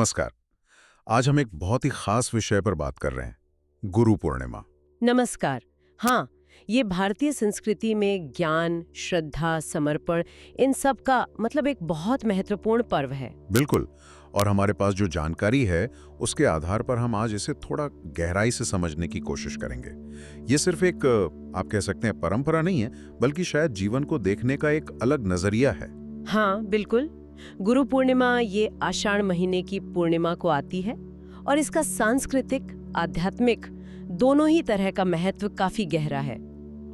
नमस्कार। आज हम एक बहुत ही खास विषय पर बात कर रहे हैं, गुरु पूर्णिमा। नमस्कार। हाँ, ये भारतीय संस्कृति में ज्ञान, श्रद्धा, समर्पण इन सब का मतलब एक बहुत महत्वपूर्ण पर्व है। बिल्कुल। और हमारे पास जो जानकारी है उसके आधार पर हम आज इसे थोड़ा गहराई से समझने की कोशिश करेंगे। ये सिर्फ एक आप कह सकते हैं परंपरा नहीं है, बल्कि शायद जीवन को देखने का एक अलग नजरिया है। हाँ, बिल्कुल। गुरु पूर्णिमा ये आषाढ़ महीने की पूर्णिमा को आती है और इसका सांस्कृतिक, आध्यात्मिक दोनों ही तरह का महत्व काफी गहरा है।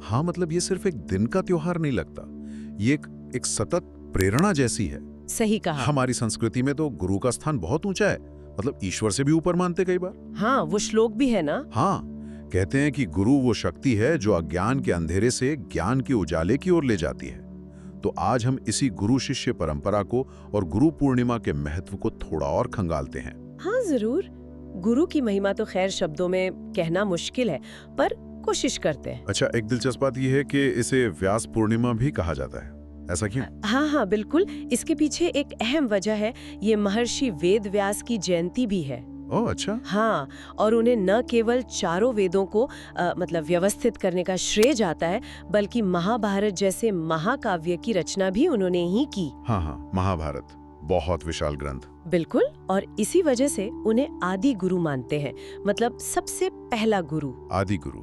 हाँ, मतलब ये सिर्फ एक दिन का त्योहार नहीं लगता, ये एक सतत प्रेरणा जैसी है। सही कहा। हमारी संस्कृति में तो गुरु का स्थान बहुत ऊंचा है, मतलब ईश्वर से भी ऊपर मानते कई बार। हाँ, वो श्लोक भी है ना। हाँ, कहते हैं कि गुरु वो शक्ति है जो अज्ञान के अंधेरे से ज्ञान के उजाले की ओर ले जाती है। तो आज हम इसी गुरु शिष्य परंपरा को और गुरु पूर्णिमा के महत्व को थोड़ा और खंगालते हैं। हाँ, जरूर। गुरु की महिमा तो खैर शब्दों में कहना मुश्किल है, पर कोशिश करते हैं। अच्छा, एक दिलचस्प बात यह है कि इसे व्यास पूर्णिमा भी कहा जाता है, ऐसा क्यों? हाँ, बिल्कुल। इसके पीछे एक अहम वजह है, ये महर्षि वेद व्यास की जयंती भी है। ओह अच्छा। हाँ, और उन्हें न केवल चारों वेदों को मतलब व्यवस्थित करने का श्रेय जाता है, बल्कि महाभारत जैसे महाकाव्य की रचना भी उन्होंने ही की। हाँ, महाभारत बहुत विशाल ग्रंथ। बिल्कुल, और इसी वजह से उन्हें आदि गुरु मानते हैं, मतलब सबसे पहला गुरु। आदि गुरु,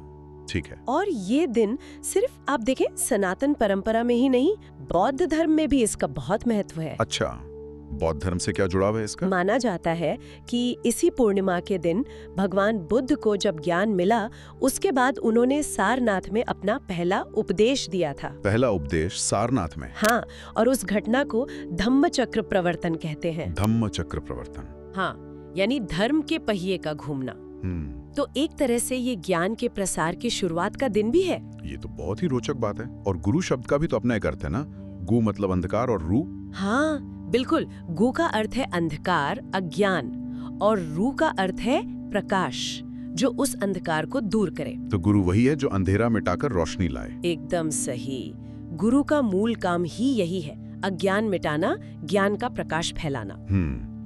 ठीक है। और ये दिन सिर्फ आप देखें सनातन परंपरा में ही नहीं, बौद्ध धर्म में भी इसका बहुत महत्व है। अच्छा, बौद्ध धर्म से क्या जुड़ाव है इसका? माना जाता है कि इसी पूर्णिमा के दिन भगवान बुद्ध को जब ज्ञान मिला, उसके बाद उन्होंने सारनाथ में अपना पहला उपदेश दिया था। पहला उपदेश सारनाथ में? हाँ, और उस घटना को धम्म चक्र प्रवर्तन कहते हैं। धम्म चक्र प्रवर्तन? हाँ, यानी धर्म के पहिए का घूमना। तो एक तरह से ये ज्ञान के प्रसार की शुरुआत का दिन भी है। ये तो बहुत ही रोचक बात है। और गुरु शब्द का भी तो अपना एक अर्थ है ना? गु मतलब अंधकार और रू? हाँ, बिल्कुल। गु का अर्थ है अंधकार, अज्ञान, और रू का अर्थ है प्रकाश, जो उस अंधकार को दूर करे। तो गुरु वही है जो अंधेरा मिटाकर रोशनी लाए। एकदम सही। गुरु का मूल काम ही यही है, अज्ञान मिटाना, ज्ञान का प्रकाश फैलाना।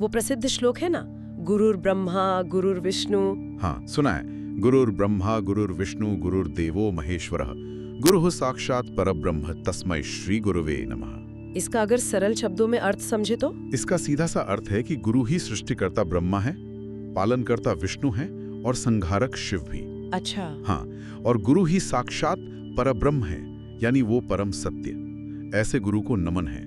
वो प्रसिद्ध श्लोक है ना, गुरुर ब्रह्मा गुरुर विष्णु। हाँ, सुना है। गुरुर ब्रह्मा गुरुर विष्णु गुरुर देवो महेश्वरः गुरुः साक्षात परब्रह्म तस्मै श्री गुरुवे नमः। इसका अगर सरल शब्दों में अर्थ समझे तो इसका सीधा सा अर्थ है कि गुरु ही सृष्टिकर्ता ब्रह्मा है, पालनकर्ता विष्णु है और संहारक शिव भी। अच्छा। हाँ, और गुरु ही साक्षात परब्रह्म है, यानी वो परम सत्य। ऐसे गुरु को नमन है।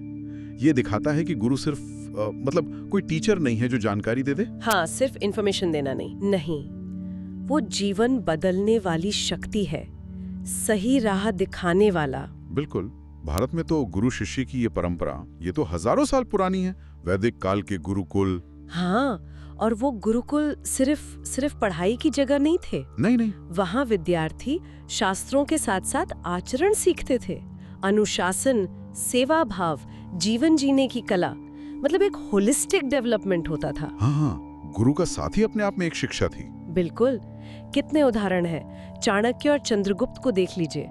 ये दिखाता है कि गुरु सिर्फ मतलब कोई टीचर नहीं है जो जानकारी दे दे। हाँ, सिर्फ इन्फॉर्मेशन देना नहीं, वो जीवन बदलने वाली शक्ति है, सही राह दिखाने वाला। बिल्कुल। भारत में तो गुरु शिष्य की ये परंपरा ये तो हजारों साल पुरानी है। वैदिक काल के गुरुकुल। हाँ, और वो गुरुकुल सिर्फ पढ़ाई की जगह नहीं थे। नहीं। वहाँ विद्यार्थी शास्त्रों के साथ साथ आचरण सीखते थे, अनुशासन, सेवा भाव, जीवन जीने की कला, मतलब एक होलिस्टिक डेवलपमेंट होता था। हाँ, गुरु का साथ ही अपने आप में एक शिक्षा थी। बिल्कुल। कितने उदाहरण हैं। चाणक्य और चंद्रगुप्त को देख लीजिए,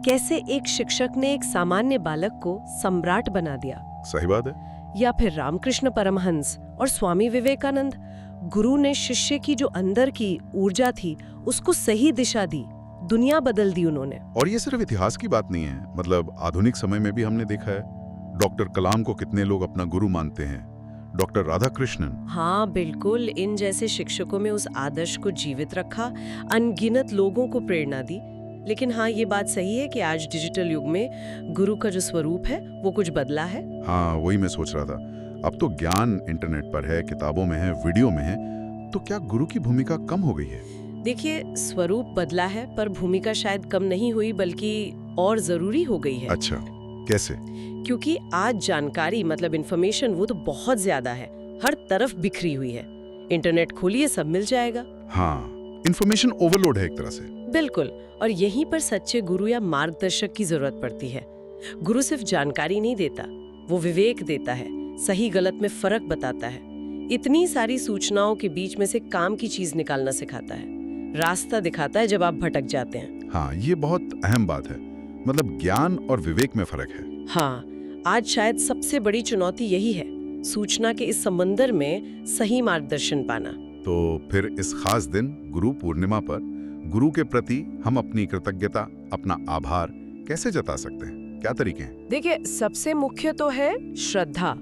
कैसे एक शिक्षक ने एक सामान्य बालक को सम्राट बना दिया। सही बात है। या फिर रामकृष्ण परमहंस और स्वामी विवेकानंद, गुरु ने शिष्य की जो अंदर की ऊर्जा थी उसको सही दिशा दी, दुनिया बदल दी उन्होंने। और ये सिर्फ इतिहास की बात नहीं है, मतलब आधुनिक समय में भी हमने देखा है। डॉक्टर कलाम को कितने लोग अपना गुरु मानते हैं, डॉक्टर राधाकृष्णन। हाँ, बिल्कुल। इन जैसे शिक्षकों में उस आदर्श को जीवित रखा, अनगिनत लोगों को प्रेरणा दी। लेकिन हाँ, ये बात सही है कि आज डिजिटल युग में गुरु का जो स्वरूप है वो कुछ बदला है। हाँ, वही मैं सोच रहा था। अब तो ज्ञान इंटरनेट पर है, किताबों में है, वीडियो में है, तो क्या गुरु की भूमिका कम हो गई है? देखिए, स्वरूप बदला है पर भूमिका शायद कम नहीं हुई, बल्कि और जरूरी हो गई है। अच्छा, कैसे? क्योंकि आज जानकारी मतलब इन्फॉर्मेशन वो तो बहुत ज्यादा है, हर तरफ बिखरी हुई है। इंटरनेट खोलिए, सब मिल जाएगा। हाँ, इन्फॉर्मेशन ओवरलोड है एक तरह से। बिल्कुल। और यहीं पर सच्चे गुरु या मार्गदर्शक की जरूरत पड़ती है। गुरु सिर्फ जानकारी नहीं देता, वो विवेक देता है, सही गलत में फर्क बताता है, इतनी सारी सूचनाओं के बीच में से काम की चीज निकालना सिखाता है, रास्ता दिखाता है जब आप भटक जाते हैं। हाँ, ये बहुत अहम बात है, मतलब ज्ञान और विवेक में फर्क है। हाँ, आज शायद सबसे बड़ी चुनौती यही है, सूचना के इस समंदर में सही मार्गदर्शन पाना। तो फिर इस खास दिन गुरु पूर्णिमा पर गुरु के प्रति हम अपनी कृतज्ञता, अपना आभार कैसे जता सकते हैं? क्या तरीके हैं? देखिए, सबसे मुख्य तो है श्रद्धा,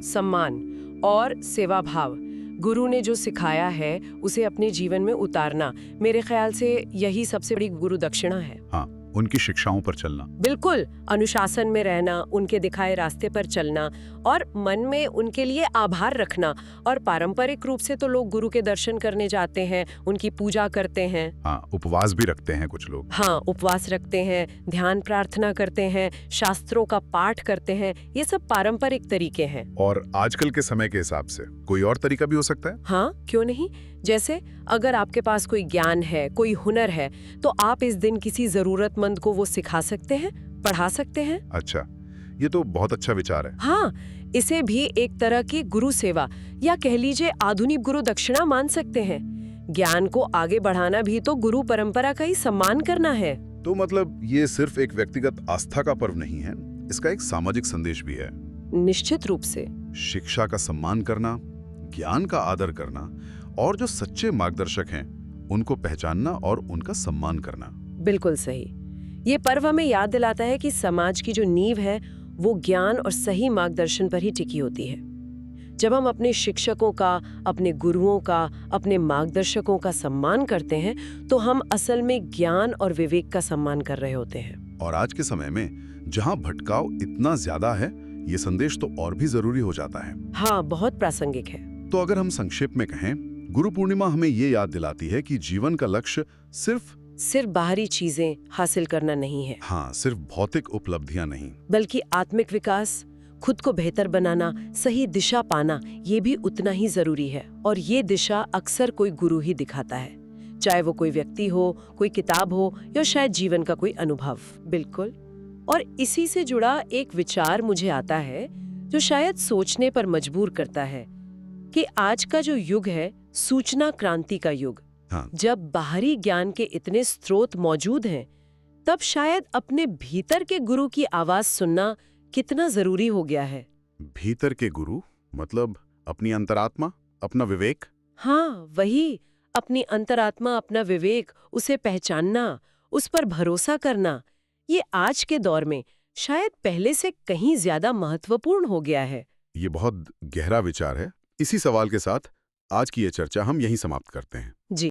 सम्मान और सेवा भाव। गुरु ने जो सिखाया है उसे अपने जीवन में उतारना, मेरे ख्याल से यही सबसे बड़ी गुरु दक्षिणा है। हाँ, उनकी शिक्षाओं पर चलना। बिल्कुल, अनुशासन में रहना, उनके दिखाए रास्ते पर चलना और मन में उनके लिए आभार रखना। और पारंपरिक रूप से तो लोग गुरु के दर्शन करने जाते हैं, उनकी पूजा करते हैं। हाँ, उपवास भी रखते हैं कुछ लोग। हाँ, उपवास रखते हैं, ध्यान प्रार्थना करते हैं, शास्त्रों का पाठ करते हैं। ये सब पारंपरिक तरीके हैं। और आजकल के समय के हिसाब से कोई और तरीका भी हो सकता है? हाँ, क्यों नहीं। जैसे अगर आपके पास कोई ज्ञान है, कोई हुनर है, तो आप इस दिन किसी जरूरतमंद को वो सिखा सकते हैं, पढ़ा सकते हैं। अच्छा, ये तो बहुत अच्छा विचार है। हाँ, इसे भी एक तरह की गुरु सेवा या कह लीजिए आधुनिक गुरु दक्षिणा मान सकते हैं। ज्ञान को आगे बढ़ाना भी तो गुरु परंपरा का ही सम्मान करना है। तो मतलब ये सिर्फ एक व्यक्तिगत आस्था का पर्व नहीं है, इसका एक सामाजिक संदेश भी है। निश्चित रूप से। शिक्षा का सम्मान करना, ज्ञान का आदर करना और जो सच्चे मार्गदर्शक हैं उनको पहचानना और उनका सम्मान करना। बिल्कुल सही। ये पर्व हमें याद दिलाता है कि समाज की जो नींव है वो ज्ञान और सही मार्गदर्शन पर ही टिकी होती है। जब हम अपने शिक्षकों का, अपने गुरुओं का, अपने मार्गदर्शकों का सम्मान करते हैं तो हम असल में ज्ञान और विवेक का सम्मान कर रहे होते हैं। और आज के समय में जहां भटकाव इतना ज्यादा है, ये संदेश तो और भी जरूरी हो जाता है। हाँ, बहुत प्रासंगिक है। तो अगर हम संक्षेप में कहें, गुरु पूर्णिमा हमें ये याद दिलाती है कि जीवन का लक्ष्य सिर्फ बाहरी चीजें हासिल करना नहीं है। हाँ, सिर्फ भौतिक उपलब्धियां नहीं, बल्कि आत्मिक विकास, खुद को बेहतर बनाना, सही दिशा पाना, ये भी उतना ही जरूरी है। और ये दिशा अक्सर कोई गुरु ही दिखाता है, चाहे वो कोई व्यक्ति हो, कोई किताब हो या शायद जीवन का कोई अनुभव। बिल्कुल। और इसी से जुड़ा एक विचार मुझे आता है जो शायद सोचने पर मजबूर करता है कि आज का जो युग है, सूचना क्रांति का युग। हाँ। जब बाहरी ज्ञान के इतने स्रोत मौजूद हैं, तब शायद अपने भीतर के गुरु की आवाज सुनना कितना जरूरी हो गया है। भीतर के गुरु मतलब अपनी अंतरात्मा, अपना विवेक। हाँ, वही, अपनी अंतरात्मा, अपना विवेक, उसे पहचानना, उस पर भरोसा करना, ये आज के दौर में शायद पहले से कहीं ज्यादा महत्वपूर्ण हो गया है। ये बहुत गहरा विचार है। इसी सवाल के साथ आज की ये चर्चा हम यहीं समाप्त करते हैं। जी।